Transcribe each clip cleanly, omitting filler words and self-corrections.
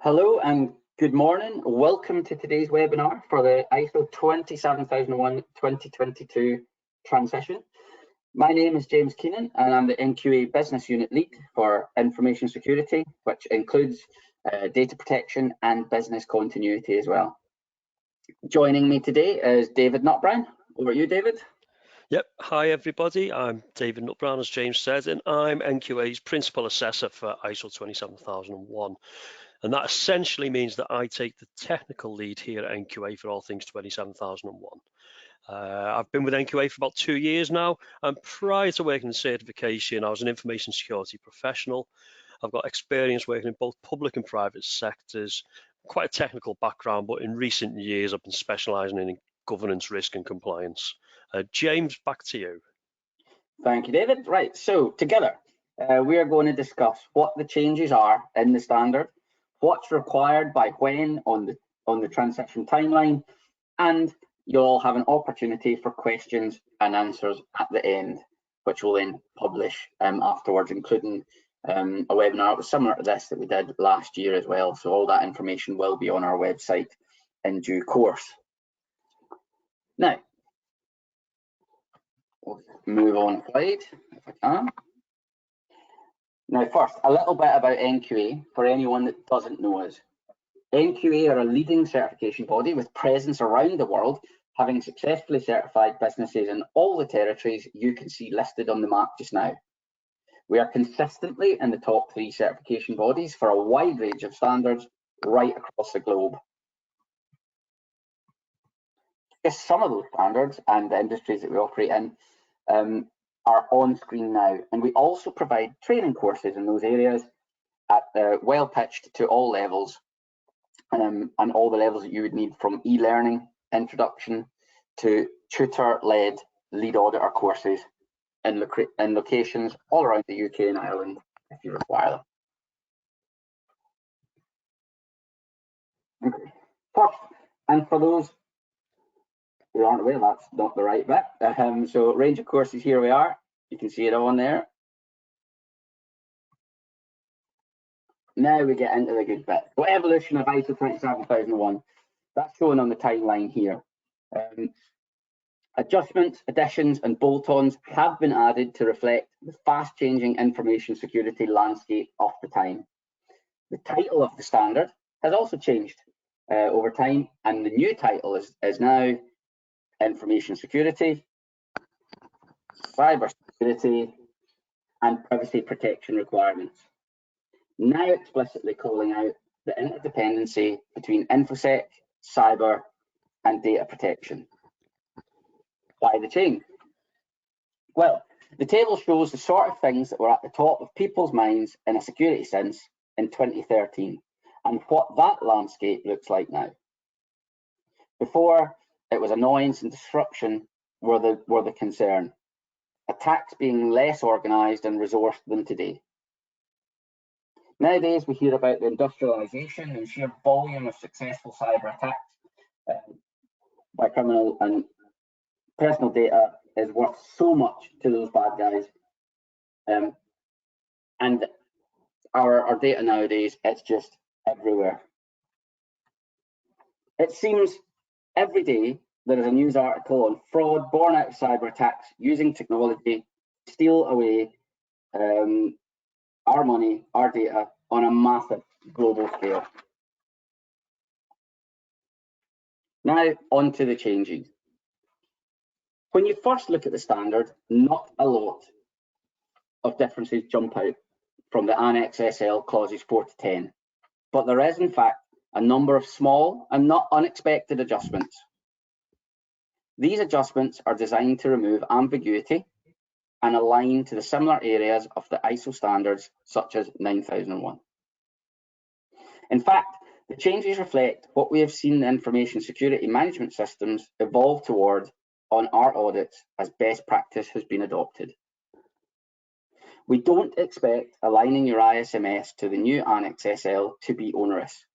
Hello and good morning. Welcome to today's webinar for the ISO 27001-2022 transition. My name is James Keenan and I'm the NQA Business Unit Lead for Information Security, which includes data protection and business continuity as well. Joining me today is David Nutbrown. Over to you, David. Yep, hi everybody, I'm David Nutbrown, as James said, and I'm NQA's Principal Assessor for ISO 27001. And that essentially means that I take the technical lead here at NQA for all things 27001. I've been with NQA for about 2 years now, and prior to working in certification, I was an information security professional. I've got experience working in both public and private sectors, quite a technical background, but in recent years I've been specialising in governance, risk and compliance. James, back to you. Thank you, David. Right, so together we are going to discuss what the changes are in the standard, what's required by when on the transition timeline, and you'll all have an opportunity for questions and answers at the end, which we'll then publish afterwards, including a webinar that was similar to this that we did last year as well. So all that information will be on our website in due course. Now, we'll move on a slide if I can. Now first, a little bit about NQA for anyone that doesn't know us. NQA are a leading certification body with presence around the world, having successfully certified businesses in all the territories you can see listed on the map just now. We are consistently in the top 3 certification bodies for a wide range of standards right across the globe. Just some of those standards and the industries that we operate in are on screen now, and we also provide training courses in those areas at well pitched to all levels, and all the levels that you would need, from e-learning introduction to tutor-led lead auditor courses in locations all around the UK and Ireland if you require them. Okay. First, and for those who aren't aware, that's not the right bit. So range of courses, here we are. You can see it on there. Now we get into the good bit. So evolution of ISO 27001. That's shown on the timeline here. Adjustments, additions and bolt-ons have been added to reflect the fast-changing information security landscape of the time. The title of the standard has also changed over time, and the new title is now Information Security, Cyber Security and Privacy Protection Requirements. Now explicitly calling out the interdependency between InfoSec, cyber and data protection. Why the change? Well, the table shows the sort of things that were at the top of people's minds in a security sense in 2013 and what that landscape looks like now. Before, it was annoyance and disruption were the concern. Attacks being less organised and resourced than today. Nowadays, we hear about the industrialisation and sheer volume of successful cyber attacks by criminal and personal data is worth so much to those bad guys. And our data nowadays, it's just everywhere. It seems every day there is a news article on fraud born out of cyber attacks using technology to steal away our money, our data on a massive global scale. Now on to the changes. When you first look at the standard, not a lot of differences jump out from the Annex SL clauses 4 to 10, but there is in fact a number of small and not unexpected adjustments. These adjustments are designed to remove ambiguity and align to the similar areas of the ISO standards such as 9001. In fact, the changes reflect what we have seen the information security management systems evolve toward on our audits as best practice has been adopted. We don't expect aligning your ISMS to the new Annex SL to be onerous,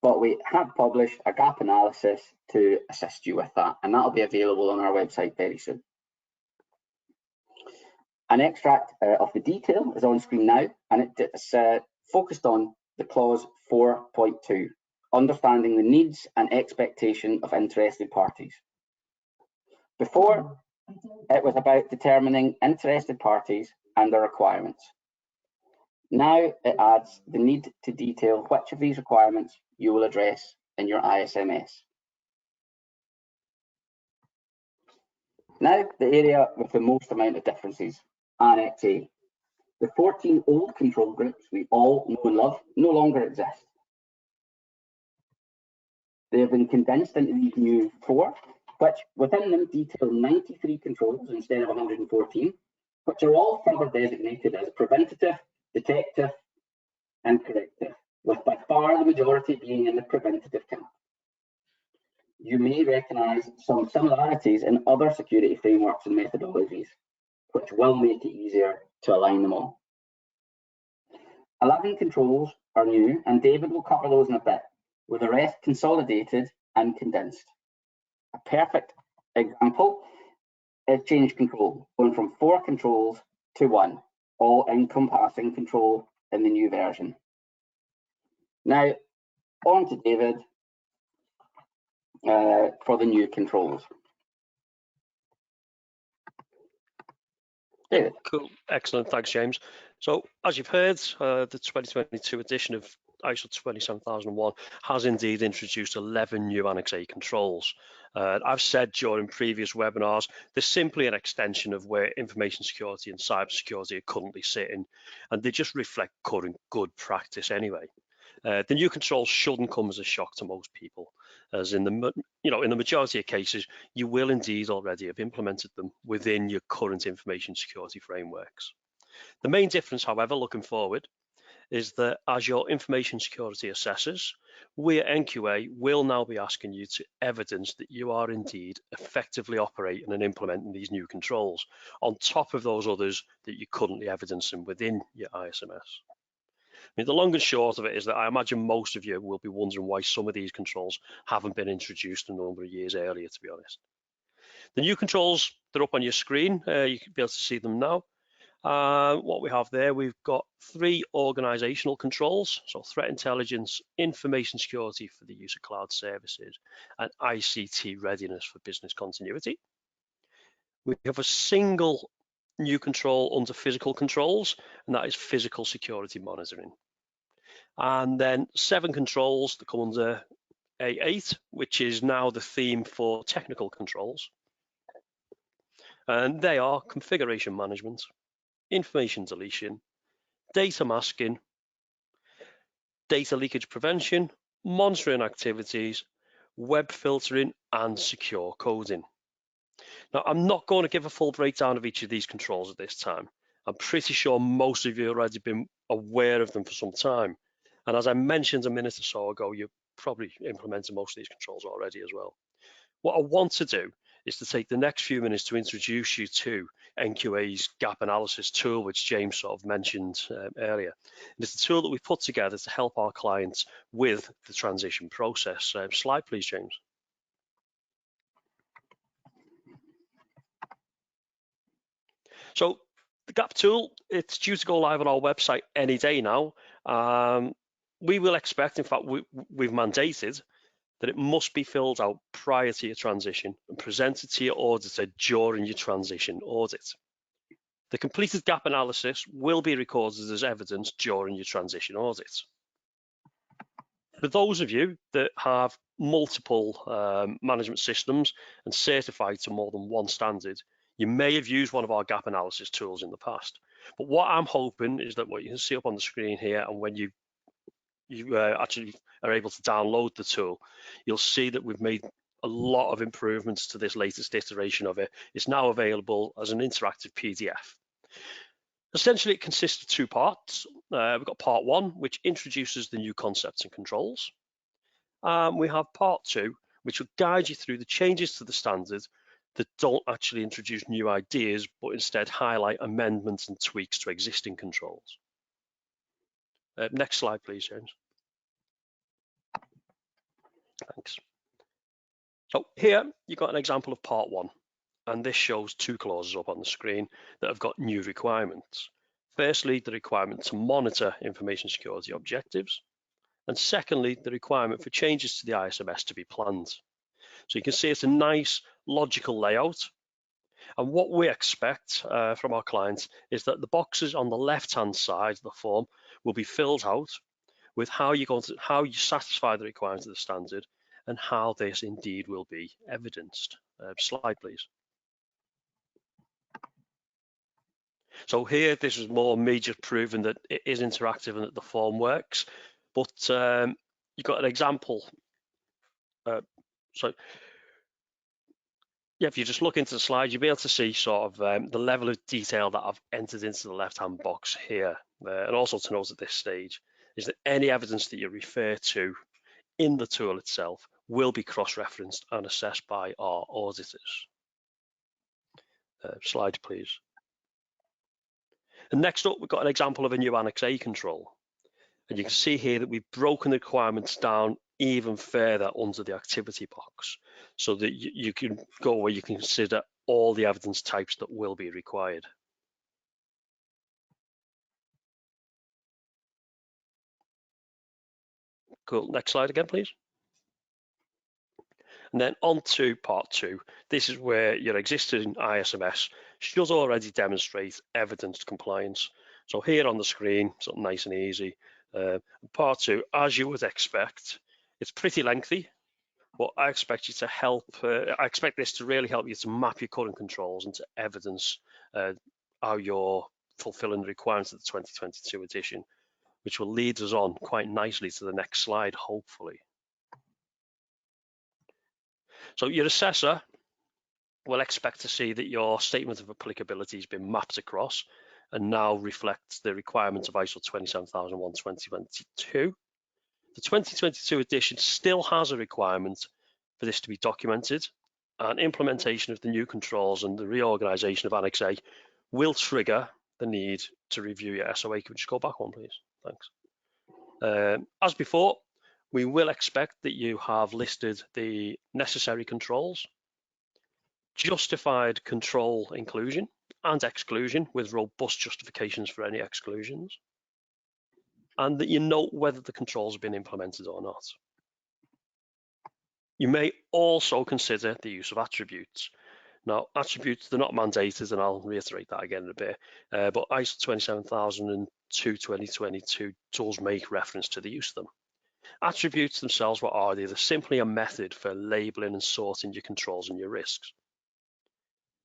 but we have published a gap analysis to assist you with that, and that'll be available on our website very soon. An extract of the detail is on screen now, and it's focused on the clause 4.2, understanding the needs and expectation of interested parties. Before, it was about determining interested parties and their requirements. Now it adds the need to detail which of these requirements you will address in your ISMS. Now the area with the most amount of differences, Annex A. The 14 old control groups we all know and love no longer exist. They have been condensed into these new 4, which within them detail 93 controls instead of 114, which are all further designated as preventative, detective, and corrective, with by far the majority being in the preventative camp. You may recognise some similarities in other security frameworks and methodologies, which will make it easier to align them all. 11 controls are new, and David will cover those in a bit, with the rest consolidated and condensed. A perfect example is change control, going from 4 controls to 1, all encompassing control in the new version. Now, on to David for the new controls. David. Cool, excellent, thanks James. So as you've heard, the 2022 edition of ISO 27001 has indeed introduced 11 new Annex A controls. I've said during previous webinars, they're simply an extension of where information security and cybersecurity are currently sitting, and they just reflect current good practice anyway. The new controls shouldn't come as a shock to most people, as in the majority of cases, you will indeed already have implemented them within your current information security frameworks. The main difference, however, looking forward, is that as your information security assessors, we at NQA will now be asking you to evidence that you are indeed effectively operating and implementing these new controls on top of those others that you're currently evidencing within your ISMS. I mean, the long and short of it is that I imagine most of you will be wondering why some of these controls haven't been introduced a number of years earlier, to be honest. The new controls, they're up on your screen. You can be able to see them now. What we have there, we've got 3 organizational controls, so threat intelligence, information security for the use of cloud services, and ICT readiness for business continuity. We have a single new control under physical controls, and that is physical security monitoring. And then 7 controls that come under A8, which is now the theme for technical controls. And they are configuration management, information deletion, data masking, data leakage prevention, monitoring activities, web filtering, and secure coding. Now, I'm not going to give a full breakdown of each of these controls at this time. I'm pretty sure most of you have already been aware of them for some time. And as I mentioned a minute or so ago, you've probably implemented most of these controls already as well. What I want to do is to take the next few minutes to introduce you to NQA's gap analysis tool, which James sort of mentioned earlier. And it's a tool that we put together to help our clients with the transition process. Slide, please, James. So the gap tool, it's due to go live on our website any day now. We will expect, in fact, we've mandated that it must be filled out prior to your transition and presented to your auditor during your transition audit. The completed gap analysis will be recorded as evidence during your transition audit. For those of you that have multiple management systems and certified to more than one standard, you may have used one of our gap analysis tools in the past. But what I'm hoping is that what you can see up on the screen here, and when you actually are able to download the tool, you'll see that we've made a lot of improvements to this latest iteration of it. It's now available as an interactive PDF. Essentially, it consists of 2 parts. We've got part 1, which introduces the new concepts and controls. We have part 2, which will guide you through the changes to the standard that don't actually introduce new ideas, but instead highlight amendments and tweaks to existing controls. Next slide, please, James. Thanks. So here you've got an example of part 1, and this shows 2 clauses up on the screen that have got new requirements. Firstly, the requirement to monitor information security objectives, And secondly, the requirement for changes to the ISMS to be planned. So you can see it's a nice logical layout. And what we expect from our clients is that the boxes on the left-hand side of the form will be filled out with how you satisfy the requirements of the standard and how this indeed will be evidenced. Slide, please. So here, this is more me just proving that it is interactive and that the form works. But you've got an example. So yeah, if you just look into the slide, you'll be able to see sort of the level of detail that I've entered into the left-hand box here. And also to note at this stage is that any evidence that you refer to in the tool itself will be cross-referenced and assessed by our auditors. Slide, please. And next up, we've got an example of a new Annex A control. And you can see here that we've broken the requirements down even further under the activity box so that you can go where you can consider all the evidence types that will be required. Cool, next slide again, please. And then on to part 2. This is where your existing ISMS should already demonstrate evidenced compliance. So here on the screen, something nice and easy. Part 2, as you would expect, it's pretty lengthy, but I expect you to help. I expect this to really help you to map your current controls and to evidence how you're fulfilling the requirements of the 2022 edition, which will lead us on quite nicely to the next slide, hopefully. So your assessor will expect to see that your statement of applicability has been mapped across and now reflects the requirements of ISO 27001:2022. The 2022 edition still has a requirement for this to be documented, and implementation of the new controls and the reorganization of Annex A will trigger the need to review your SOA. Could you just go back one, please? Thanks. As before, we will expect that you have listed the necessary controls, justified control inclusion and exclusion with robust justifications for any exclusions, and that you note whether the controls have been implemented or not. You may also consider the use of attributes. Now, attributes, they're not mandated, and I'll reiterate that again in a bit, but ISO 27002:2022 does make reference to the use of them. Attributes themselves, what are they? They're simply a method for labeling and sorting your controls and your risks.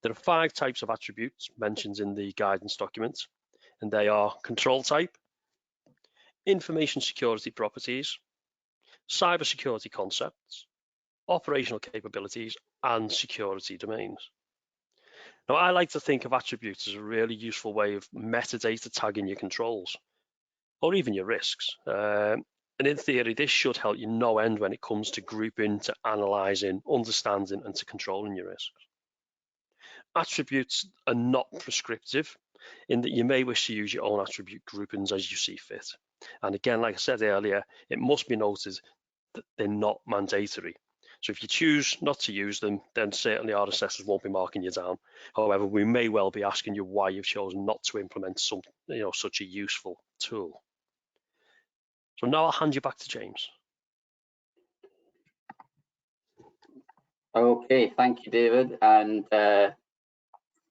There are 5 types of attributes mentioned in the guidance document, and they are control type, information security properties, cybersecurity concepts, operational capabilities, and security domains. Now, I like to think of attributes as a really useful way of metadata tagging your controls, or even your risks. And in theory, this should help you no end when it comes to grouping, to analysing, understanding, and to controlling your risks. Attributes are not prescriptive in that you may wish to use your own attribute groupings as you see fit. And again, like I said earlier, it must be noted that they're not mandatory. So if you choose not to use them, then certainly our assessors won't be marking you down. However, we may well be asking you why you've chosen not to implement such a useful tool. So now I'll hand you back to James. Okay, thank you, David. And some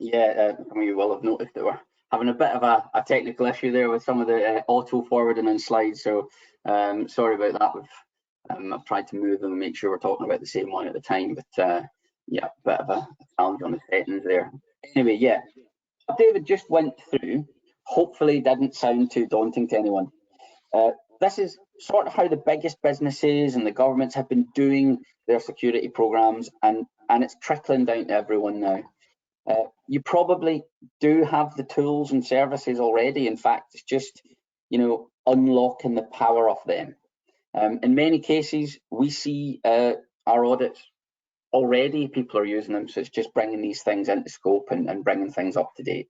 of you will have noticed that we're having a bit of a technical issue there with some of the auto forwarding on slides. So sorry about that. I've tried to move them and make sure we're talking about the same one at the time. But yeah, a bit of a challenge on the settings there. Anyway, yeah, what David just went through hopefully didn't sound too daunting to anyone. This is sort of how the biggest businesses and the governments have been doing their security programs, and it's trickling down to everyone now. You probably do have the tools and services already. In fact, it's just, unlocking the power of them. In many cases, we see our audits already, people are using them, so it's just bringing these things into scope and bringing things up to date.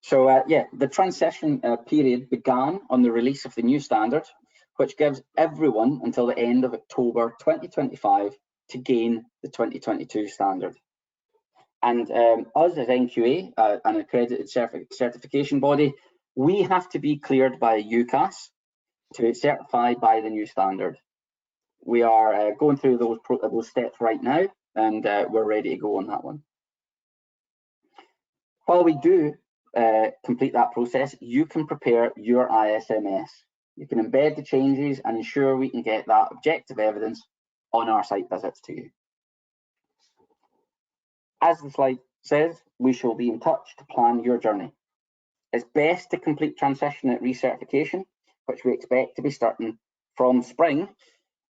So yeah, the transition period began on the release of the new standard, which gives everyone until the end of October 2025 to gain the 2022 standard. And us as NQA, an accredited certification body, we have to be cleared by UCAS to certify by the new standard. We are going through those steps right now, and we're ready to go on that one. While we do complete that process, you can prepare your ISMS. You can embed the changes and ensure we can get that objective evidence on our site visits to you. As the slide says, we shall be in touch to plan your journey. It's best to complete transition at recertification, which we expect to be starting from spring.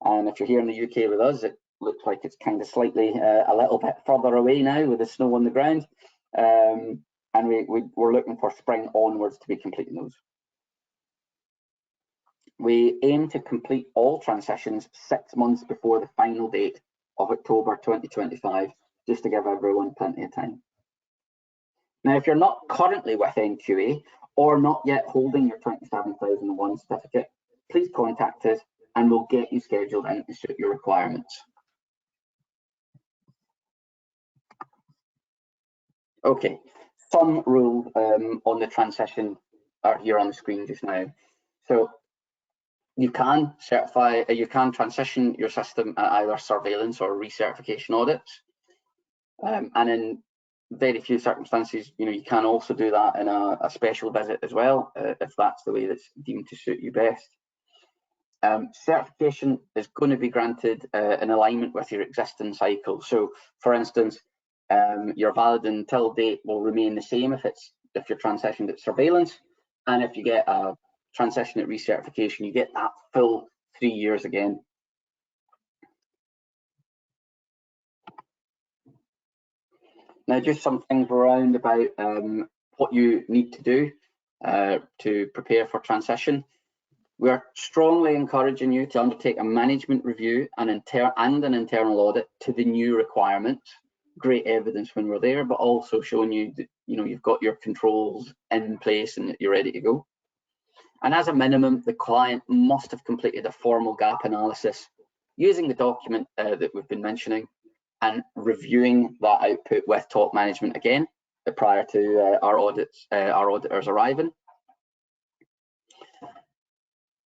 And if you're here in the UK with us, it looks like it's kind of slightly a little bit further away now with the snow on the ground. And we're looking for spring onwards to be completing those. We aim to complete all transitions 6 months before the final date of October 2025, just to give everyone plenty of time. Now, if you're not currently with NQA or not yet holding your 27001 certificate, please contact us and we'll get you scheduled in to suit your requirements. Okay, some rules on the transition are here on the screen just now. So you can transition your system at either surveillance or recertification audits. And in very few circumstances, you can also do that in a special visit as well, if that's the way that's deemed to suit you best. Certification is going to be granted in alignment with your existing cycle. So, for instance, your valid until date will remain the same if you're transitioned at surveillance, and if you get a transition at recertification, you get that full 3 years again. Now, just some things around about what you need to do to prepare for transition. We are strongly encouraging you to undertake a management review and an internal audit to the new requirements. Great evidence when we're there, but also showing you that you've got your controls in place and that you're ready to go. And as a minimum, the client must have completed a formal gap analysis using the document that we've been mentioning and reviewing that output with top management again prior to our auditors arriving.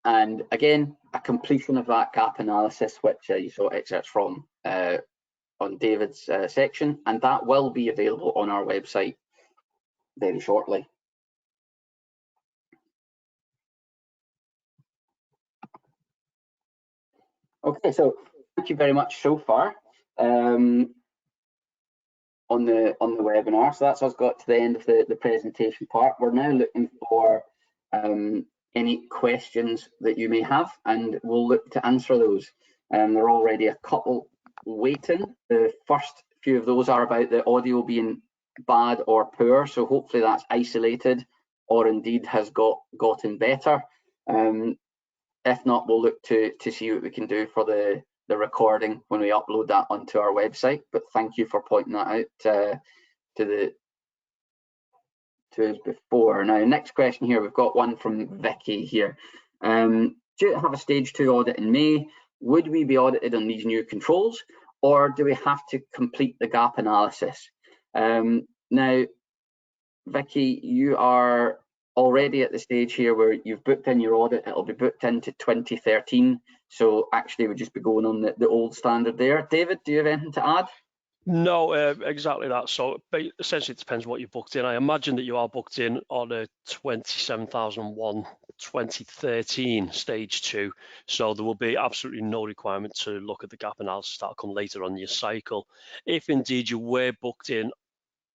And again, a completion of that gap analysis, which you saw excerpts from on David's section, and that will be available on our website very shortly. Okay, so thank you very much so far on the webinar. So that's us got to the end of the presentation part. We're now looking for any questions that you may have, and we'll look to answer those. There are already a couple waiting. The first few of those are about the audio being bad or poor, so hopefully that's isolated or indeed has gotten better. If not, we'll look to see what we can do for the recording when we upload that onto our website. But thank you for pointing that out to us before. Now, next question here, we've got one from Vicky here. Do you have a stage 2 audit in May? Would we be audited on these new controls, or do we have to complete the gap analysis? Now, Vicky, you are already at the stage here where you've booked in your audit. It'll be booked into 2013, so actually we'll just be going on the old standard there. David, do you have anything to add? No, exactly that. So essentially it depends what you booked in. I imagine that you are booked in on a 27001 2013 stage 2, so there will be absolutely no requirement to look at the gap analysis. That'll come later on in your cycle. If indeed you were booked in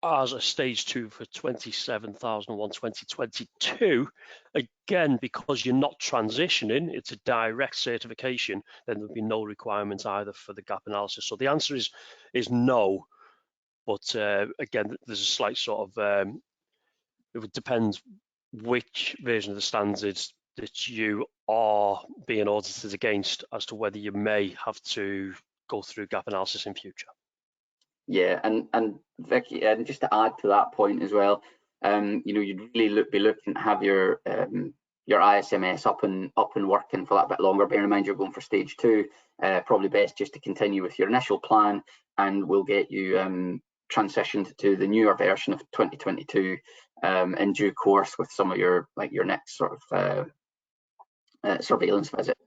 as a stage 2 for 27001 2022, again, because you're not transitioning, it's a direct certification, then there'll be no requirement either for the gap analysis. So the answer is no, but again, there's a slight sort of it would depend which version of the standards that you are being audited against as to whether you may have to go through gap analysis in future. Yeah, and Vicky, and just to add to that point as well, you'd really be looking to have your ISMS up and working for that bit longer. Bear in mind you're going for stage 2. Probably best just to continue with your initial plan, and we'll get you transitioned to the newer version of 2022 in due course with some of your next sort of surveillance visit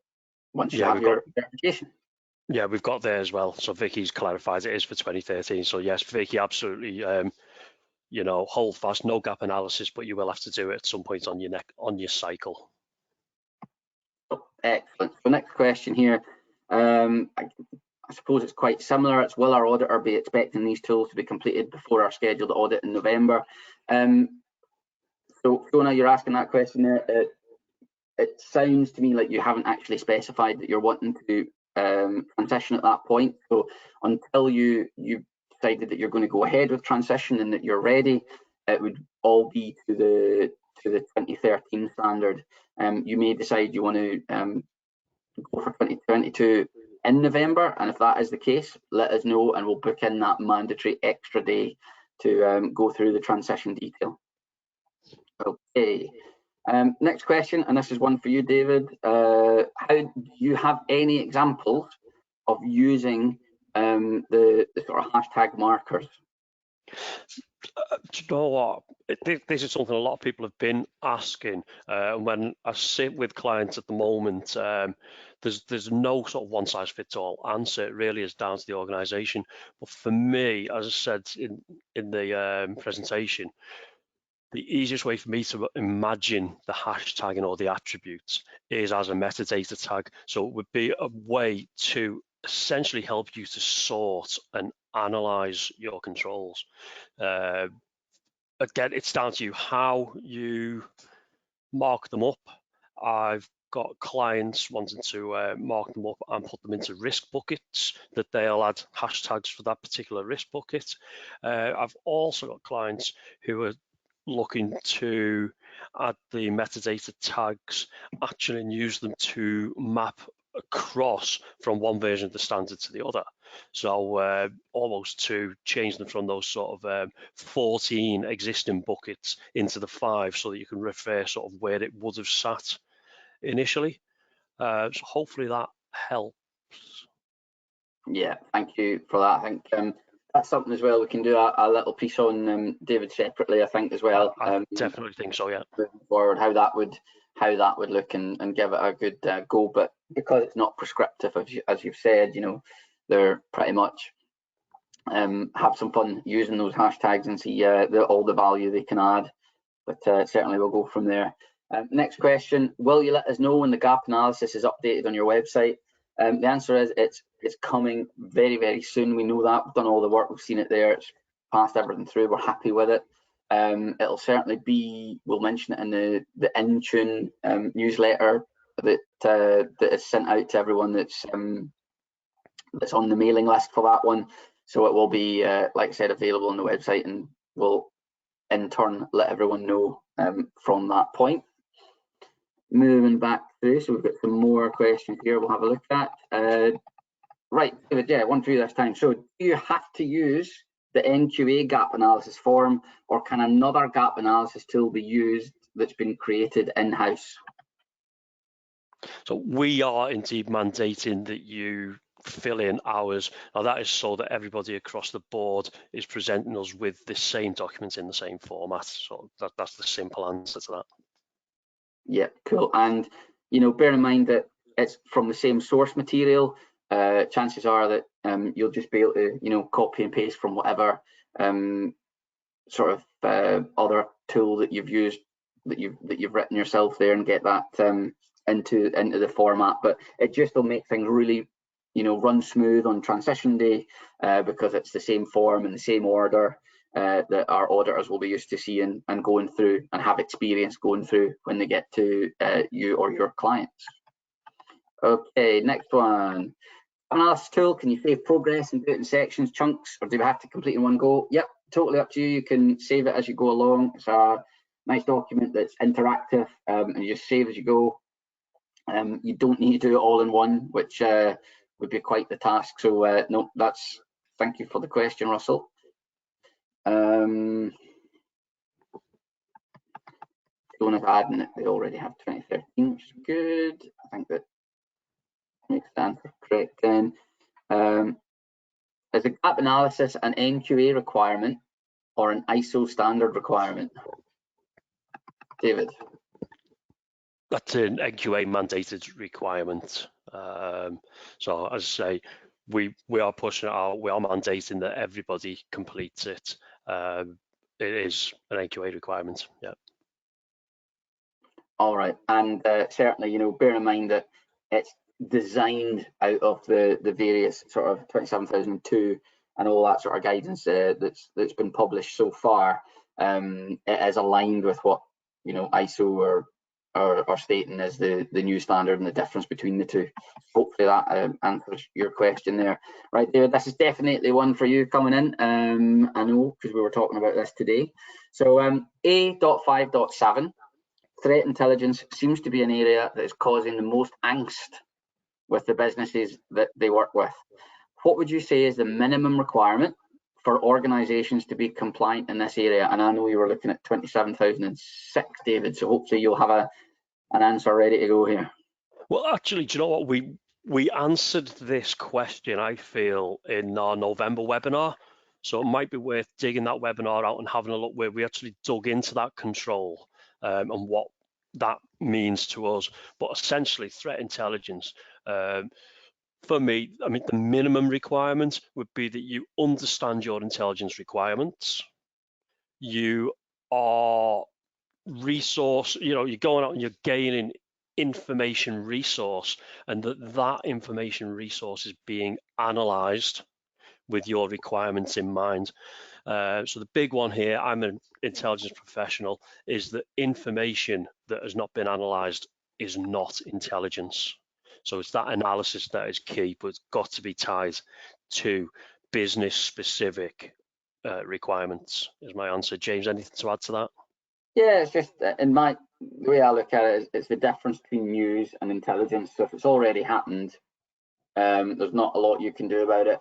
once you Yeah, have your verification. Yeah, we've got there as well. So Vicky's clarified it is for 2013. So yes, Vicky, absolutely. You know, hold fast, no gap analysis, but you will have to do it at some point on your cycle. Excellent. So next question here. I suppose it's quite similar. It's, will our auditor be expecting these tools to be completed before our scheduled audit in November? So Fiona, you're asking that question there. It sounds to me like you haven't actually specified that you're wanting to transition at that point. So until you decided that you're going to go ahead with transition and that you're ready, it would all be to the 2013 standard. You may decide you want to go for 2022 in November, and if that is the case, let us know and we'll book in that mandatory extra day to go through the transition detail. Okay. Next question, and this is one for you, David. How do you have any examples of using the sort of hashtag markers? Do you know what? This is something a lot of people have been asking. When I sit with clients at the moment, there's no sort of one-size-fits-all answer. It really is down to the organisation. But for me, as I said in the presentation, the easiest way for me to imagine the hashtagging or the attributes is as a metadata tag. So it would be a way to essentially help you to sort and analyze your controls. Again, it's down to you how you mark them up. I've got clients wanting to mark them up and put them into risk buckets that they'll add hashtags for that particular risk bucket. I've also got clients who are looking to add the metadata tags actually and use them to map across from one version of the standard to the other. So almost to change them from those sort of 14 existing buckets into the 5 so that you can refer sort of where it would have sat initially. So hopefully that helps. Yeah, thank you for that. I think that's something as well we can do a little piece on, David, separately, I think, as well. I definitely think so, yeah. Moving forward, how that would look and give it a good go. But because it's not prescriptive, as you've said, you know, they're pretty much have some fun using those hashtags and see all the value they can add. But certainly we'll go from there. Next question, will you let us know when the gap analysis is updated on your website? The answer is it's coming very, very soon. We know that. We've done all the work. We've seen it there. It's passed everything through. We're happy with it. It'll certainly be, we'll mention it in the Intune newsletter that is sent out to everyone that's on the mailing list for that one. So it will be, like I said, available on the website, and we'll in turn let everyone know from that point. Moving back through, so we've got some more questions here we'll have a look at. Right, David, yeah, one through this time. So do you have to use the NQA gap analysis form, or can another gap analysis tool be used that's been created in-house? So we are indeed mandating that you fill in ours. Now that is so that everybody across the board is presenting us with the same documents in the same format. So that's the simple answer to that. Yeah, cool. And, you know, bear in mind that it's from the same source material. Chances are that you'll just be able to, you know, copy and paste from whatever sort of other tool that you've used, that you've written yourself there, and get that into the format. But it just will make things really, you know, run smooth on transition day because it's the same form and the same order that our auditors will be used to seeing and going through and have experience going through when they get to you or your clients. Okay, next one. Analysis tool, can you save progress and do it in sections, chunks, or do we have to complete in one go? Yep, totally up to you. You can save it as you go along. It's a nice document that's interactive, and you just save as you go. You don't need to do it all in one, which would be quite the task. So no, thank you for the question, Russell. Don't have adding it, they already have 2013, which is good. I think that makes the answer correct then. Is a gap analysis an NQA requirement or an ISO standard requirement? David? That's an NQA mandated requirement. So as I say, we are pushing it out. We are mandating that everybody completes it. It is an NQA requirement. Yeah. All right, and certainly, bear in mind that it's designed out of the various sort of 27002 and all that sort of guidance that's been published so far. It is aligned with what ISO are stating as the new standard and the difference between the two. Hopefully that answers your question there. Right, David, this is definitely one for you coming in. I know, because we were talking about this today. So A.5.7. Threat intelligence seems to be an area that is causing the most angst with the businesses that they work with. What would you say is the minimum requirement for organisations to be compliant in this area? And I know you were looking at 27,006, David, so hopefully you'll have an answer ready to go here. Well, actually, do you know what? We answered this question, I feel, in our November webinar. So it might be worth digging that webinar out and having a look where we actually dug into that control and what that means to us. But essentially, threat intelligence, for me, I mean, the minimum requirement would be that you understand your intelligence requirements. You are you're going out and you're gaining information resource, and that information resource is being analyzed with your requirements in mind. So the big one here, I'm an intelligence professional, is that information that has not been analyzed is not intelligence. So it's that analysis that is key, but it's got to be tied to business specific requirements, is my answer. James, anything to add to that? Yeah, it's just the way I look at it is it's the difference between news and intelligence. So if it's already happened, there's not a lot you can do about it.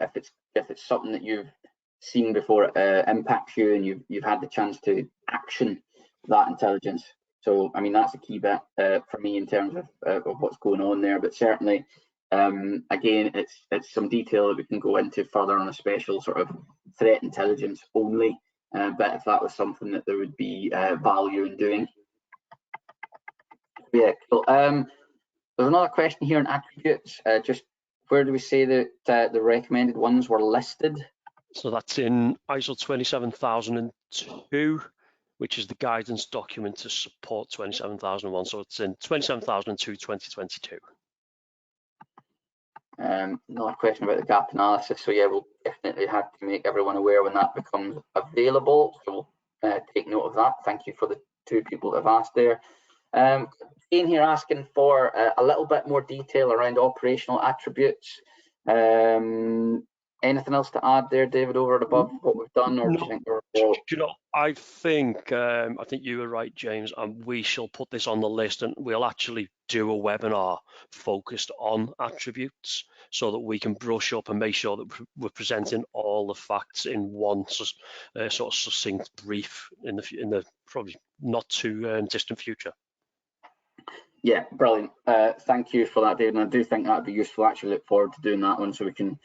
If it's something that you've seen before it impacts you and you've had the chance to action that intelligence. So I mean that's a key bit for me in terms of what's going on there. But certainly, again, it's some detail that we can go into further on a special sort of threat intelligence only. But if that was something that there would be value in doing. Yeah, cool. There's another question here on attributes. Just where do we say that the recommended ones were listed? So that's in ISO 27002, which is the guidance document to support 27001. So it's in 27002, 2022. Another question about the gap analysis. So yeah, we'll definitely have to make everyone aware when that becomes available. So we'll take note of that. Thank you for the two people that have asked there. Ian here asking for a little bit more detail around operational attributes. Anything else to add there, David, over and above what we've done, or do you think we're all... I think you were right, James, and we shall put this on the list, and we'll actually do a webinar focused on attributes so that we can brush up and make sure that we're presenting all the facts in one sort of succinct brief in the probably not too distant future. Yeah, brilliant. Thank you for that, David. And I do think that'd be useful. I actually look forward to doing that one so we can,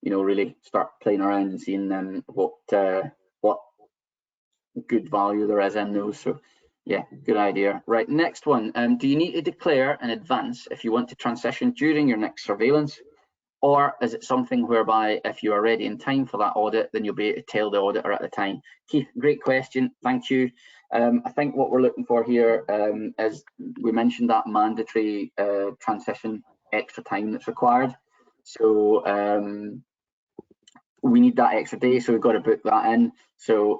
really start playing around and seeing what good value there is in those. So yeah, good idea. Right, next one. Do you need to declare in advance if you want to transition during your next surveillance? Or is it something whereby if you are ready in time for that audit, then you'll be able to tell the auditor at the time? Keith, great question. Thank you. I think what we're looking for here is, we mentioned that mandatory transition extra time that's required. So we need that extra day, so we've got to book that in. So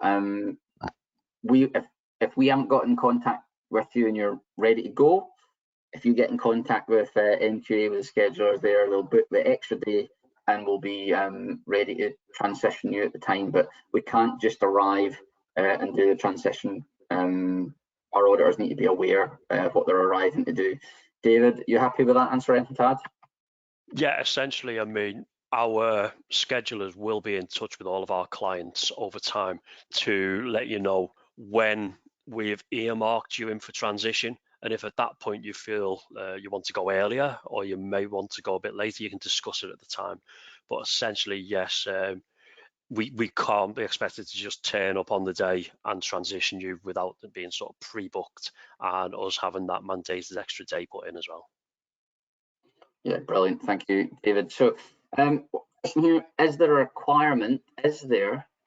if we haven't got in contact with you and you're ready to go, if you get in contact with NQA, with the schedulers there, they'll book the extra day and we'll be ready to transition you at the time. But we can't just arrive and do the transition. Our auditors need to be aware of what they're arriving to do. David, you happy with that answer, anything to add? Yeah, essentially, I mean, our schedulers will be in touch with all of our clients over time to let you know when we've earmarked you in for transition. And if at that point you feel you want to go earlier, or you may want to go a bit later, you can discuss it at the time. But essentially, yes, we can't be expected to just turn up on the day and transition you without it being sort of pre-booked and us having that mandated extra day put in as well. Yeah, brilliant. Thank you, David. So, is there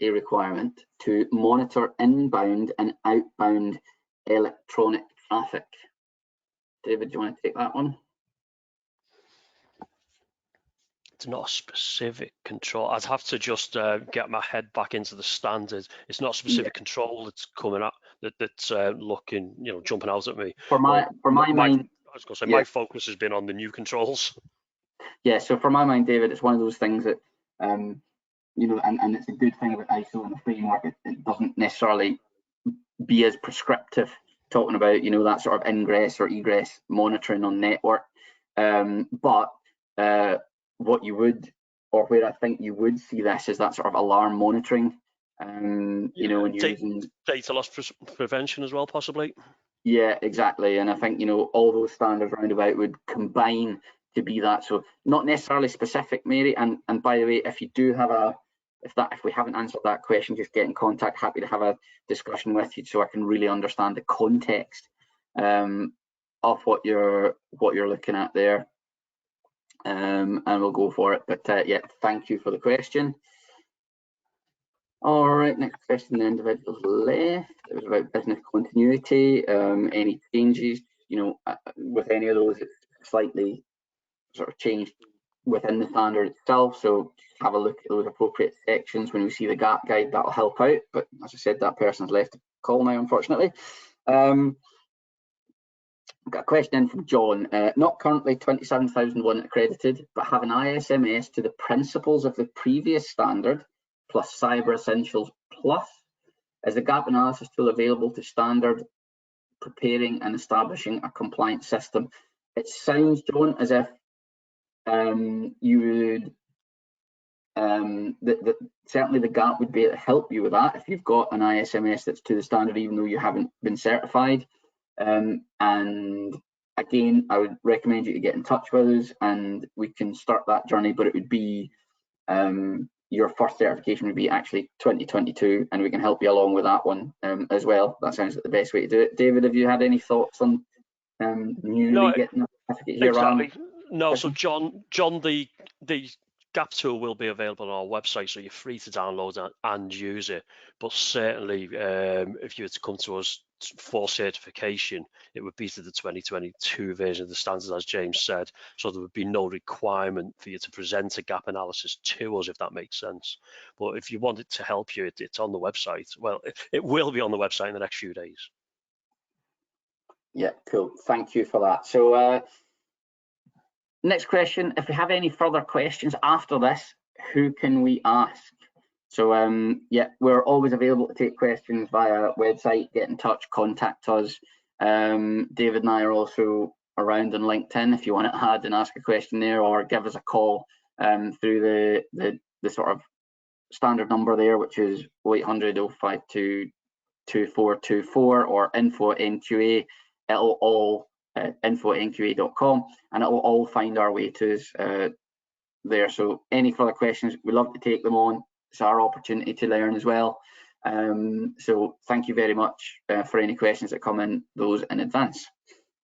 a requirement to monitor inbound and outbound electronic traffic? David, do you want to take that one? It's not a specific control. I'd have to just get my head back into the standard. It's not specific control that's coming up that's looking, jumping out at me. For my mind, I was going to say my focus has been on the new controls. Yeah, so for my mind, David, it's one of those things that, and it's a good thing about ISO and the framework. It doesn't necessarily be as prescriptive, talking about that sort of ingress or egress monitoring on network. But what you would, or where I think you would see this, is that sort of alarm monitoring. When you're using data loss prevention as well, possibly. Yeah, exactly. And I think all those standards roundabout would combine to be that. So not necessarily specific, Mary. And by the way, if you do have if we haven't answered that question, just get in contact. Happy to have a discussion with you so I can really understand the context of what you're looking at there. And we'll go for it. But yeah, thank you for the question. All right, next question, the individuals left. It was about business continuity. Any changes, with any of those, it's slightly sort of changed within the standard itself. So just have a look at those appropriate sections when we see the gap guide. That'll help out. But as I said, that person's left the call now, unfortunately. I've got a question in from John. Not currently 27001 accredited, but have an ISMS to the principles of the previous standard plus Cyber Essentials Plus. Is the gap analysis tool available to standard preparing and establishing a compliant system? It sounds, John, as if you would, certainly the gap would be able to help you with that if you've got an ISMS that's to the standard, even though you haven't been certified. And again, I would recommend you to get in touch with us and we can start that journey, but it would be your first certification would be actually 2022, and we can help you along with that one as well. That sounds like the best way to do it. David, have you had any thoughts on newly getting a certificate here? Exactly. No, so John, the gap tool will be available on our website, so you're free to download and use it. But certainly, if you were to come to us for certification, it would be to the 2022 version of the standards, as James said. So there would be no requirement for you to present a gap analysis to us, if that makes sense. But if you want it to help you, it's on the website. Well, it will be on the website in the next few days. Yeah, cool. Thank you for that. So next question, if we have any further questions after this, who can we ask? So yeah, we're always available to take questions via website, get in touch, contact us. David and I are also around on LinkedIn if you want to add and ask a question there, or give us a call through the sort of standard number there, which is 0800 052 2424 or info@nqa. It'll all info@nqa.com, and it will all find our way to us there. So any further questions, we love to take them on. It's our opportunity to learn as well. So thank you very much for any questions that come in, those in advance.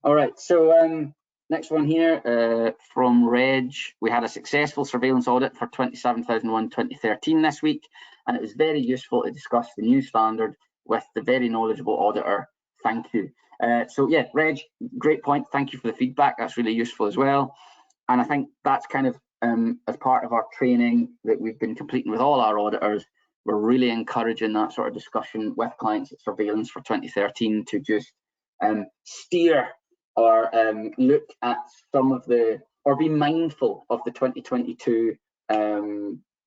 All right, so next one here from Reg. We had a successful surveillance audit for 27001-2013 this week, and it was very useful to discuss the new standard with the very knowledgeable auditor. Thank you. So yeah, Reg, great point. Thank you for the feedback. That's really useful as well. And I think that's kind of as part of our training that we've been completing with all our auditors, we're really encouraging that sort of discussion with clients at surveillance for 2013 to just steer or look at some of the, or be mindful of the 2022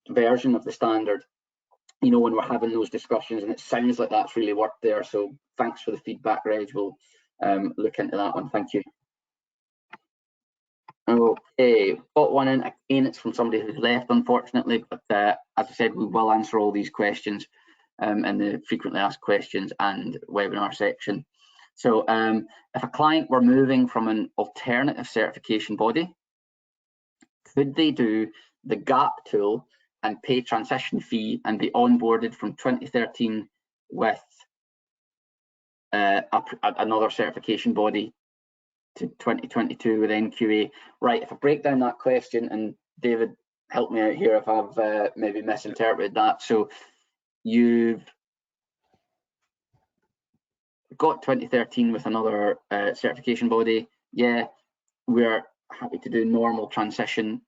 version of the standard, when we're having those discussions, and it sounds like that's really worked there. So thanks for the feedback, Reg. We'll look into that one. Thank you. Okay, got one in. Again, it's from somebody who's left, unfortunately, but as I said, we will answer all these questions in the frequently asked questions and webinar section. So if a client were moving from an alternative certification body, could they do the gap tool and pay transition fee and be onboarded from 2013 with another certification body to 2022 with NQA. Right, if I break down that question, and David, help me out here if I've maybe misinterpreted that. So you've got 2013 with another certification body. Yeah, we're happy to do normal transition,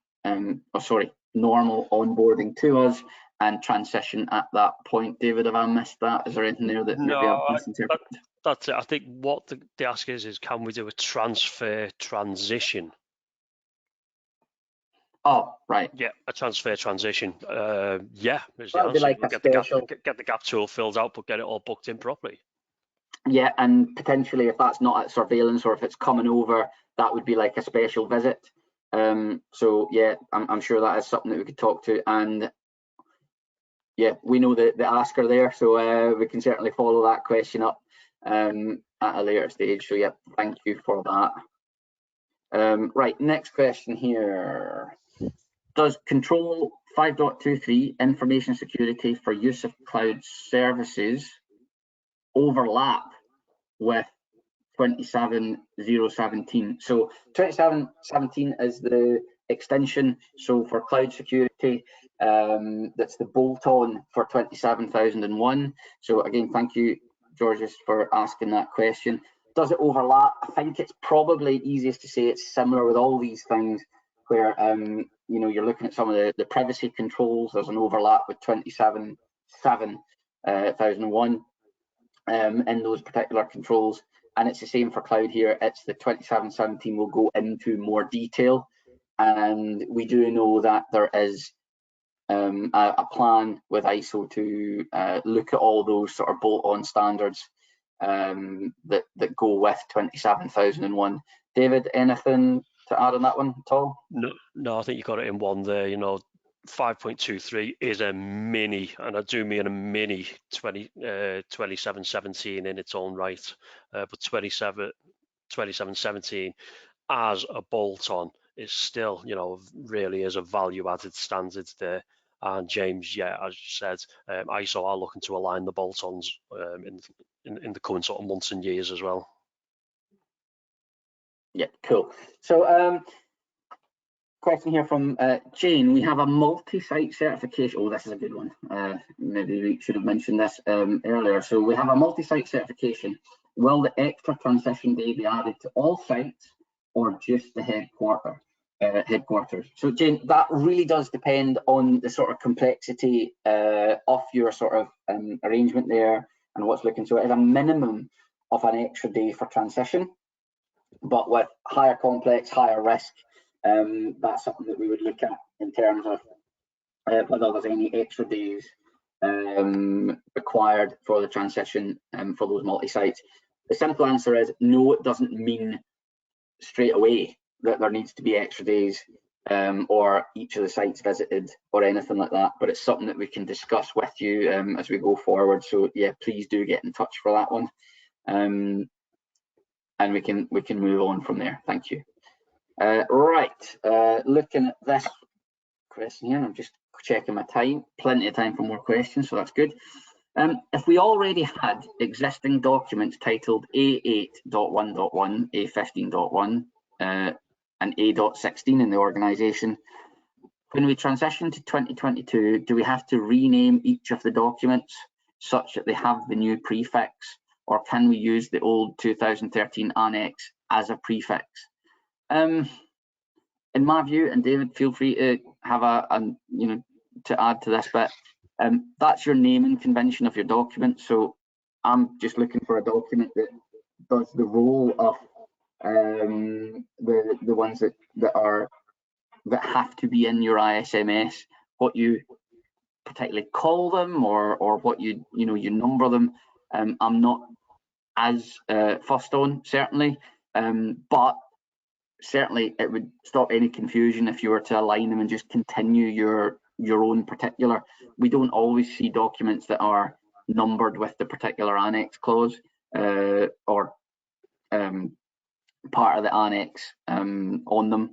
normal onboarding to us and transition at that point. David, have I missed that? Is there anything there that maybe I've misinterpreted? That's it. I think what the ask is can we do a transfer transition? Oh, right. Yeah, a transfer transition. Yeah, is the That would be answer. like We'll a get special. the gap tool filled out, but get it all booked in properly. Yeah, and potentially if that's not at surveillance or if it's coming over, that would be like a special visit. So yeah, I'm sure that is something that we could talk to, and yeah, we know the asker there, so we can certainly follow that question up at a later stage. So yeah, thank you for that. Right, next question here. Does Control 5.23 information security for use of cloud services overlap with 27017? So 27017 is the extension. So for cloud security, that's the bolt-on for 27001. So again, thank you, Georges, for asking that question. Does it overlap? I think it's probably easiest to say it's similar with all these things where you know, you're looking at some of the privacy controls. There's an overlap with 27001 in those particular controls. And it's the same for cloud here. It's the 27017 will go into more detail. And we do know that there is a plan with ISO to look at all those sort of bolt-on standards that go with 27001. David, anything to add on that one at all? No, I think you got it in one there. You know, 5.23 is a mini, and I do mean a mini 2717 in its own right, but 2717 as a bolt-on is still, you know, really is a value-added standard there. And James, yeah, as you said, ISO are looking to align the bolt-ons in the coming sort of months and years as well. Yeah, cool. So question here from Jane. We have a multi-site certification. Oh, this is a good one. Maybe we should have mentioned this earlier. So we have a multi-site certification. Will the extra transition day be added to all sites or just the headquarters? So Jane, that really does depend on the sort of complexity of your sort of arrangement there and what's looking. So it is a minimum of an extra day for transition, but with higher complex, higher risk, that's something that we would look at in terms of whether there's any extra days required for the transition for those multi-sites. The simple answer is no, it doesn't mean straight away that there needs to be extra days or each of the sites visited or anything like that, but it's something that we can discuss with you as we go forward. So yeah, please do get in touch for that one. And we can move on from there. Thank you. Right, looking at this question here, I'm just checking my time. Plenty of time for more questions, so that's good. If we already had existing documents titled A8.1.1, A15.1, and A.16 in the organisation, when we transition to 2022, do we have to rename each of the documents such that they have the new prefix, or can we use the old 2013 Annex as a prefix? In my view, and David, feel free to have to add to this bit. That's your naming convention of your document. So I'm just looking for a document that does the role of the ones that have to be in your ISMS. What you particularly call them or what you number them, I'm not as fussed on, certainly, but certainly it would stop any confusion if you were to align them and just continue your own particular. We don't always see documents that are numbered with the particular annex clause or part of the annex on them.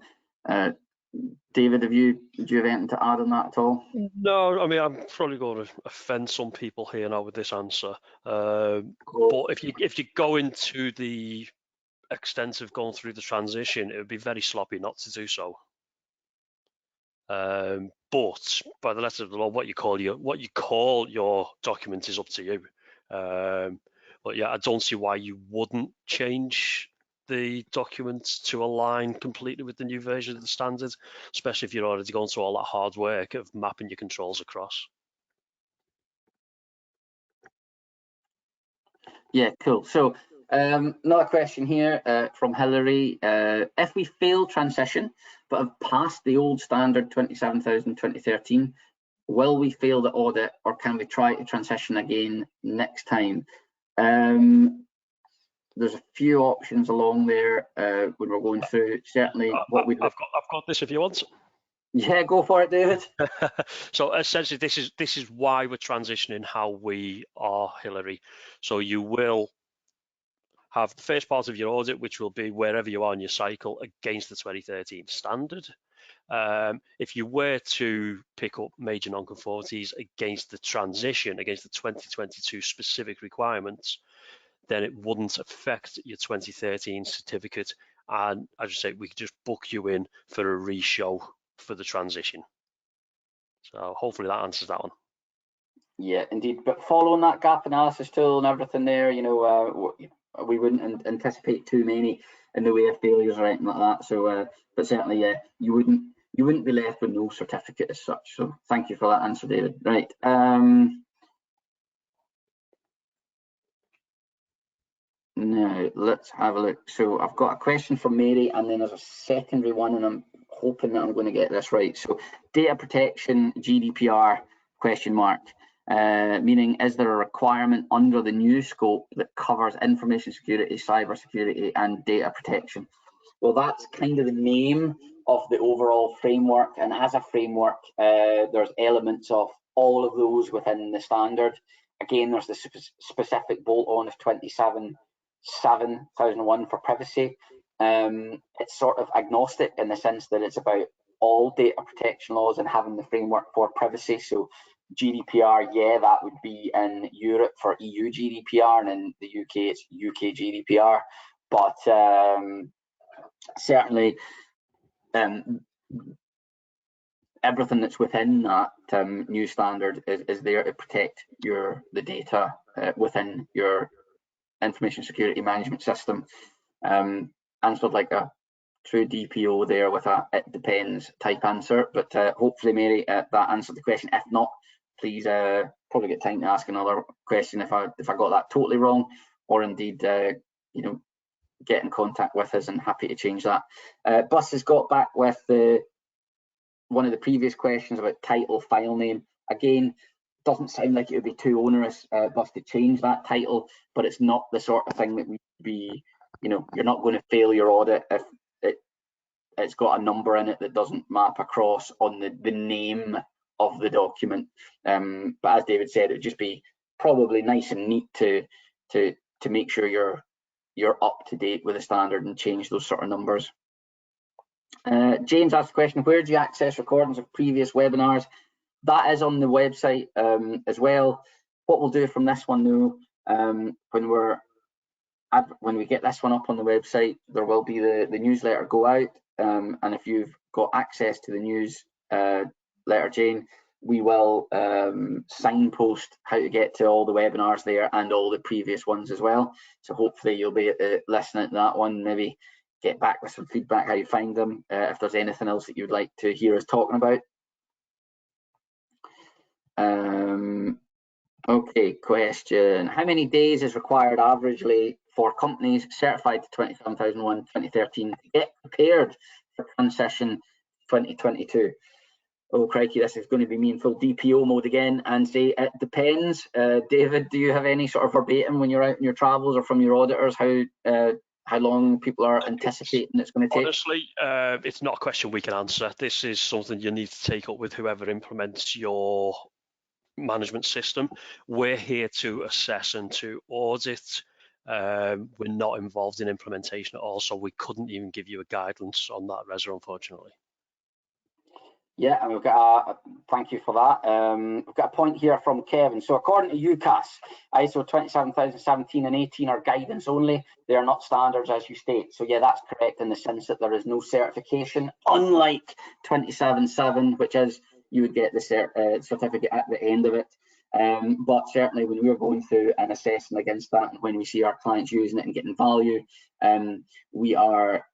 David, do you have anything to add on that at all? No, I mean, I'm probably going to offend some people here now with this answer. Cool. But if you go into the extent of going through the transition, it would be very sloppy not to do so. But by the letter of the law, what you call your document is up to you. But yeah, I don't see why you wouldn't change the documents to align completely with the new version of the standard, especially if you're already going through all that hard work of mapping your controls across. Yeah, cool. So another question here from Hilary. If we fail transition but have passed the old standard 27,000/2013, will we fail the audit, or can we try to transition again next time? There's a few options along there when we're going through. Certainly, I've got this if you want. Yeah, go for it, David. So essentially, this is why we're transitioning how we are, Hilary. So you will have the first part of your audit, which will be wherever you are in your cycle against the 2013 standard. If you were to pick up major non-conformities against the transition, against the 2022 specific requirements, then it wouldn't affect your 2013 certificate. And as you say, we could just book you in for a re-show for the transition. So hopefully that answers that one. Yeah, indeed. But following that gap analysis tool and everything there, you know, we wouldn't anticipate too many in the way of failures or anything like that. So, but certainly, yeah, you wouldn't be left with no certificate as such. So, thank you for that answer, David. Right. Now let's have a look. So I've got a question from Mary, and then there's a secondary one, and I'm hoping that I'm going to get this right. So data protection GDPR question mark, meaning is there a requirement under the new scope that covers information security, cyber security, and data protection? Well, that's kind of the name of the overall framework, and as a framework, there's elements of all of those within the standard. Again, there's the specific bolt-on of 27,001 for privacy. It's sort of agnostic in the sense that it's about all data protection laws and having the framework for privacy. So GDPR, yeah, that would be in Europe for EU GDPR, and in the UK it's UK GDPR. But certainly everything that's within that new standard is there to protect the data within your information security management system. Answered like a true DPO there with a it depends type answer, but hopefully, Mary, that answered the question. If not, please probably get time to ask another question if I got that totally wrong, or indeed you know, get in contact with us and happy to change that. Bus has got back with one of the previous questions about title, file name. Again, doesn't sound like it would be too onerous, Bus, to change that title, but it's not the sort of thing that we'd be, you know, you're not going to fail your audit if it's got a number in it that doesn't map across on the name of the document. But as David said, it would just be probably nice and neat to make sure you're up to date with the standard and change those sort of numbers. James asked the question, where do you access recordings of previous webinars? That is on the website as well. What we'll do from this one though, when we get this one up on the website, there will be the newsletter go out, and if you've got access to the newsletter, Jane, we will signpost how to get to all the webinars there and all the previous ones as well. So hopefully you'll be listening to that one, maybe get back with some feedback how you find them, if there's anything else that you'd like to hear us talking about. Okay, question. How many days is required averagely for companies certified to 27,001/2013 to get prepared for transition 2022? Oh, crikey, this is going to be me in full DPO mode again and say it depends. David, do you have any sort of verbatim when you're out in your travels or from your auditors how long people are anticipating it's going to take? Honestly, it's not a question we can answer. This is something you need to take up with whoever implements your management system. We're here to assess and to audit. We're not involved in implementation at all, so we couldn't even give you a guidance on that, Reza, unfortunately. Yeah, and we've got a thank you for that. We've got a point here from Kevin. So according to UCAS, ISO 27017 and 18 are guidance only. They are not standards, as you state. So yeah, that's correct in the sense that there is no certification, unlike 277, which is you would get the certificate at the end of it. But certainly when we're going through and assessing against that, and when we see our clients using it and getting value, we are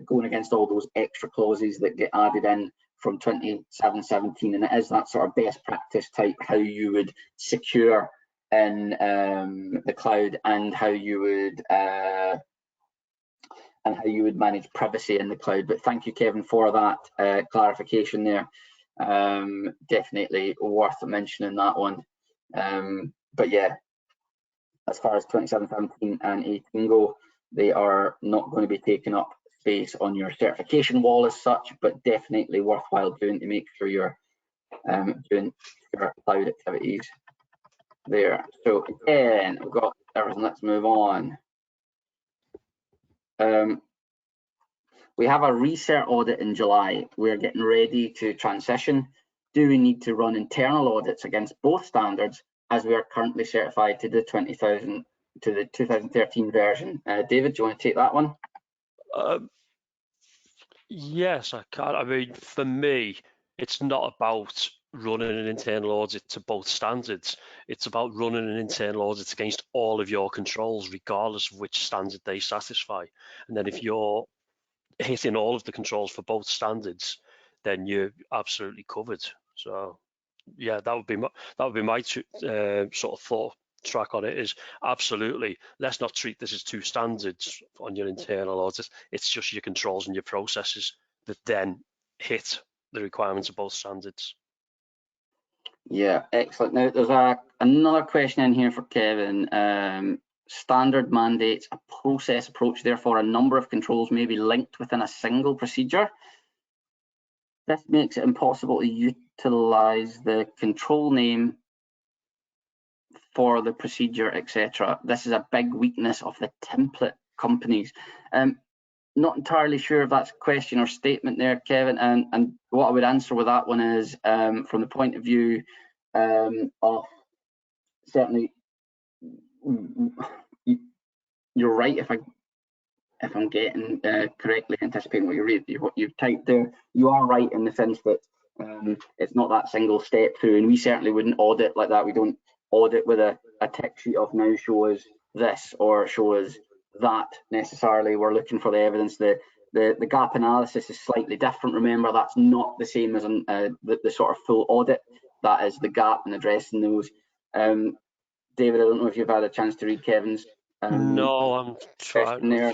going against all those extra clauses that get added in from 2717, and it is that sort of best practice type how you would secure in the cloud and how you would manage privacy in the cloud. But thank you, Kevin, for that clarification there. Definitely worth mentioning that one. But yeah, as far as 2717 and 18 go, they are not going to be taking up space on your certification wall as such, but definitely worthwhile doing to make sure you're doing your cloud activities there. So again, we've got everything. Let's move on. We have a research audit in July. We're getting ready to transition. Do we need to run internal audits against both standards, as we are currently certified to the 2013 version? David, do you want to take that one? Yes, I can. I mean, for me, it's not about running an internal audit to both standards. It's about running an internal audit against all of your controls, regardless of which standard they satisfy. And then if you're hitting all of the controls for both standards, then you're absolutely covered. So yeah, that would be my sort of thought track on it, is absolutely, let's not treat this as two standards on your internal audit. It's just your controls and your processes that then hit the requirements of both standards. Yeah, excellent. Now there's another question in here for Kevin. Standard mandates a process approach, therefore a number of controls may be linked within a single procedure. This makes it impossible to utilize the control name for the procedure, etc. This is a big weakness of the template companies. Not entirely sure if that's a question or statement there, Kevin, and what I would answer with that one is from the point of view of certainly you're right if I'm getting correctly anticipating what you've typed there. You are right in the sense that it's not that single step through, and we certainly wouldn't audit like that. We don't audit with a tick sheet of now show us this or show us that necessarily. We're looking for the evidence. The gap analysis is slightly different. Remember, that's not the same as the sort of full audit. That is the gap and addressing those. David, I don't know if you've had a chance to read Kevin's no, I'm trying there.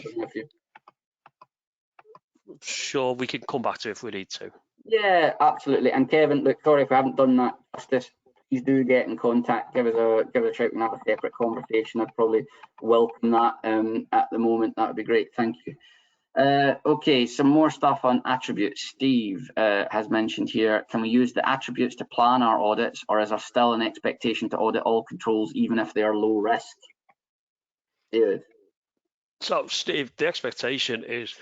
Sure, we can come back to it if we need to. Yeah, absolutely. And Kevin, look, sorry if I haven't done that justice. Please do get in contact. Give us a shout and have a separate conversation. I'd probably welcome that at the moment. That would be great. Thank you. Okay, some more stuff on attributes. Steve has mentioned here, can we use the attributes to plan our audits, or is there still an expectation to audit all controls even if they are low risk? David. So Steve, the expectation is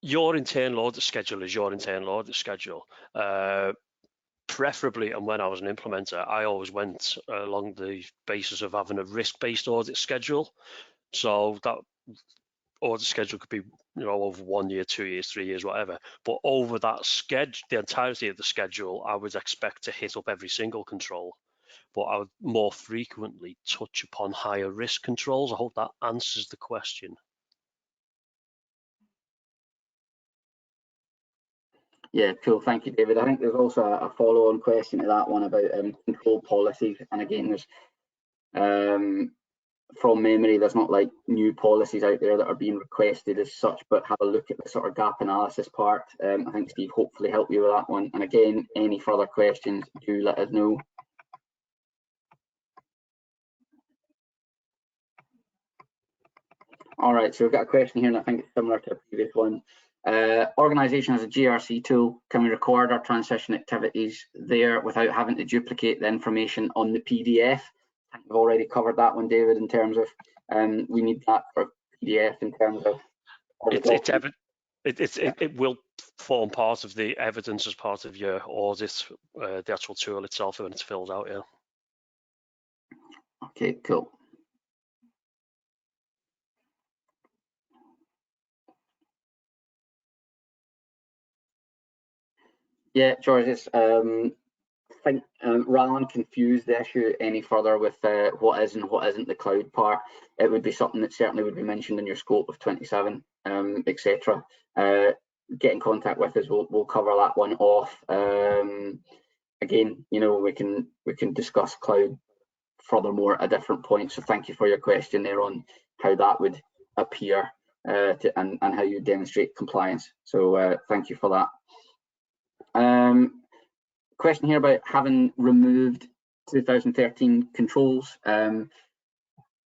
your internal audit schedule is your internal audit schedule. Preferably, and when I was an implementer, I always went along the basis of having a risk-based audit schedule. So that audit schedule could be, over 1 year, 2 years, 3 years, whatever. But over that schedule, the entirety of the schedule, I would expect to hit up every single control. But I would more frequently touch upon higher risk controls. I hope that answers the question. Yeah, cool. Thank you, David. I think there's also a follow-on question to that one about control policies. And again, there's from memory, there's not like new policies out there that are being requested as such, but have a look at the sort of gap analysis part. I think Steve hopefully helped you with that one. And again, any further questions, do let us know. All right, so we've got a question here, and I think it's similar to a previous one. Organisation has a GRC tool. Can we record our transition activities there without having to duplicate the information on the PDF? I think we've already covered that one, David, in terms of we need that for PDF in terms of. it will form part of the evidence as part of your audit, the actual tool itself when it's filled out. Yeah. Okay, cool. Yeah, George, it's, I think rather than confuse the issue any further with what is and what isn't the cloud part, it would be something that certainly would be mentioned in your scope of 27, etc. Get in contact with us. We'll cover that one off. Again, you know, we can discuss cloud furthermore at a different point. So thank you for your question there on how that would appear and how you demonstrate compliance. So thank you for that. Question here about having removed 2013 controls.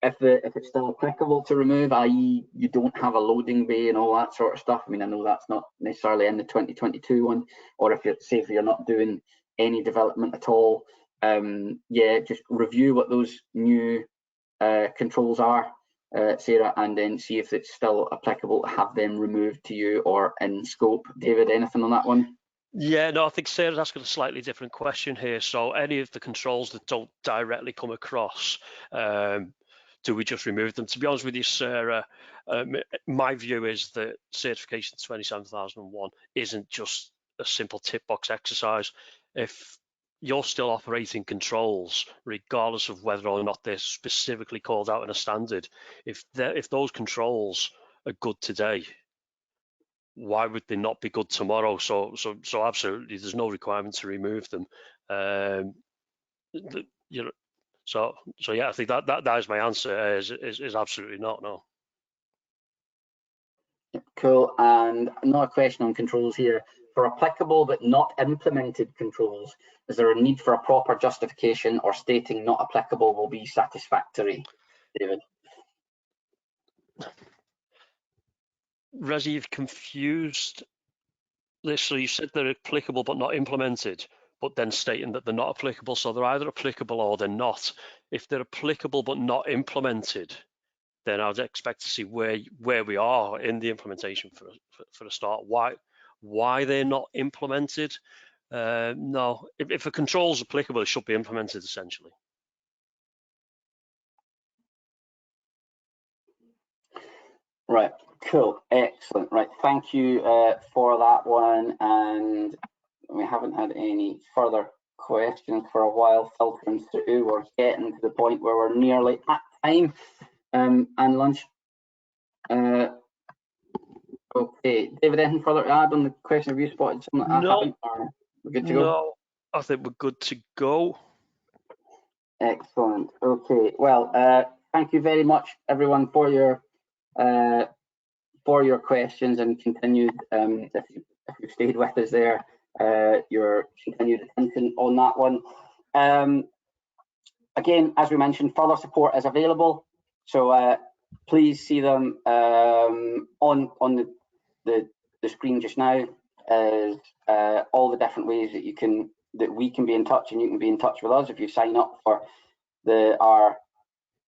If it's still applicable to remove, i.e. you don't have a loading bay and all that sort of stuff. I mean, I know that's not necessarily in the 2022 one, or if you're not doing any development at all, yeah, just review what those new controls are, Sarah, and then see if it's still applicable to have them removed to you or in scope. David, anything on that one? Yeah, no, I think Sarah's asking a slightly different question here. So any of the controls that don't directly come across, do we just remove them? To be honest with you, Sarah, my view is that certification 27001 isn't just a simple tick box exercise. If you're still operating controls, regardless of whether or not they're specifically called out in a standard, if those controls are good today, why would they not be good tomorrow? So absolutely, there's no requirement to remove them. You know, so yeah, I think that is my answer. Is absolutely not, no. Cool. And another question on controls here. For applicable but not implemented controls, is there a need for a proper justification, or stating not applicable will be satisfactory? David. Resi, you've confused this. So you said they're applicable but not implemented, but then stating that they're not applicable. So they're either applicable or they're not. If they're applicable but not implemented, then I'd expect to see where we are in the implementation for a start. Why they're not implemented? No, if a control is applicable, it should be implemented essentially. Right, cool, excellent. Right, thank you for that one. And we haven't had any further questions for a while filtering through. We're getting to the point where we're nearly at time and lunch. Okay, David, anything further to add on the question? Have you spotted something that I haven't? Or we're good to go? No, I think we're good to go. Excellent. Okay, well, thank you very much, everyone, for your questions and continued, if you stayed with us there, your continued attention on that one. Again, as we mentioned, further support is available, so please see them on the screen just now, as all the different ways that we can be in touch, and you can be in touch with us if you sign up for our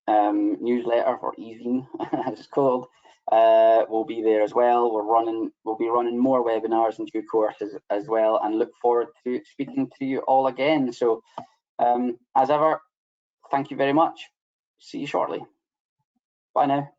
newsletter, or e-zine as it's called. Will be there as well. We'll be running more webinars in due course as well, and look forward to speaking to you all again. So as ever, thank you very much. See you shortly. Bye now.